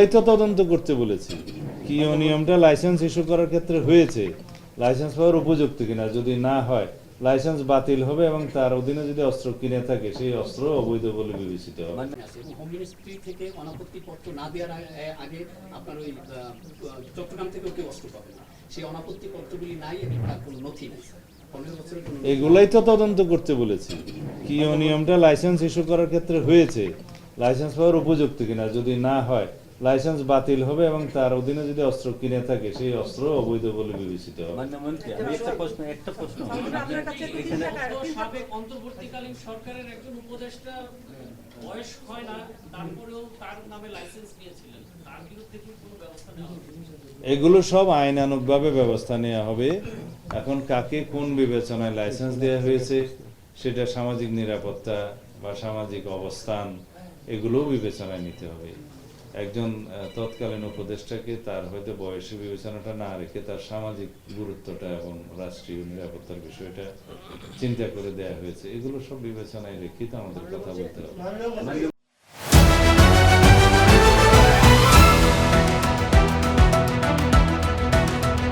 এই তো তদন্ত করতে বলেছি কি অনিয়মটা লাইসেন্স ইস্যু করার ক্ষেত্রে হয়েছে, লাইসেন্স পাওয়ার উপযুক্ত কিনা, যদি না হয় লাইসেন্স বাতিল হবে এবং তার অধীনে যদি অস্ত্র কিনে থাকে সেই অস্ত্র অবৈধ বলে বিবেচিত হবে। হোম মিনিস্ট্রি থেকে অনাপত্তি পত্র না দেওয়ার আগে আপনার ওই চট্টগ্রাম থেকেও কেউ অস্ত্র পাবে না, সেই অনাপত্তি পত্রগুলি নাই এবং তার কোনো নথি নেই। এগুলাই তো তদন্ত করতে বলেছি কি অনিয়মটা লাইসেন্স ইস্যু করার ক্ষেত্রে হয়েছে, লাইসেন্স পাওয়ার উপযুক্ত কিনা, যদি না হয় লাইসেন্স বাতিল হবে এবং তার অধীনে যদি অস্ত্র কিনে থাকে সেই অস্ত্র অবৈধ বলে বিবেচিত হবে। সাবেক অন্তর্বর্তীকালীন সরকারের একজন উপদেষ্টা বয়স হয় না, তারপরেও তার নামে লাইসেন্স নিয়েছিলেন, তার বিরুদ্ধে কি কোনো ব্যবস্থা নেওয়া হবে? এগুলো সব আইনানুগভাবে ব্যবস্থা নেওয়া হবে। এখন কাকে কোন বিবেচনায় লাইসেন্স দেওয়া হয়েছে সেটা সামাজিক নিরাপত্তা বা সামাজিক অবস্থান এগুলোও বিবেচনায় নিতে হবে। একজন তৎকালীন উপদেষ্টাকে তার হয়তো বয়সে বিবেচনাটা না রেখে তার সামাজিক গুরুত্বটা এবং রাষ্ট্রীয় নিরাপত্তার বিষয়টা চিন্তা করে দেয়া হয়েছে। এগুলো সব বিবেচনায় রেখেই তো আমাদের কথা বলতে হবে।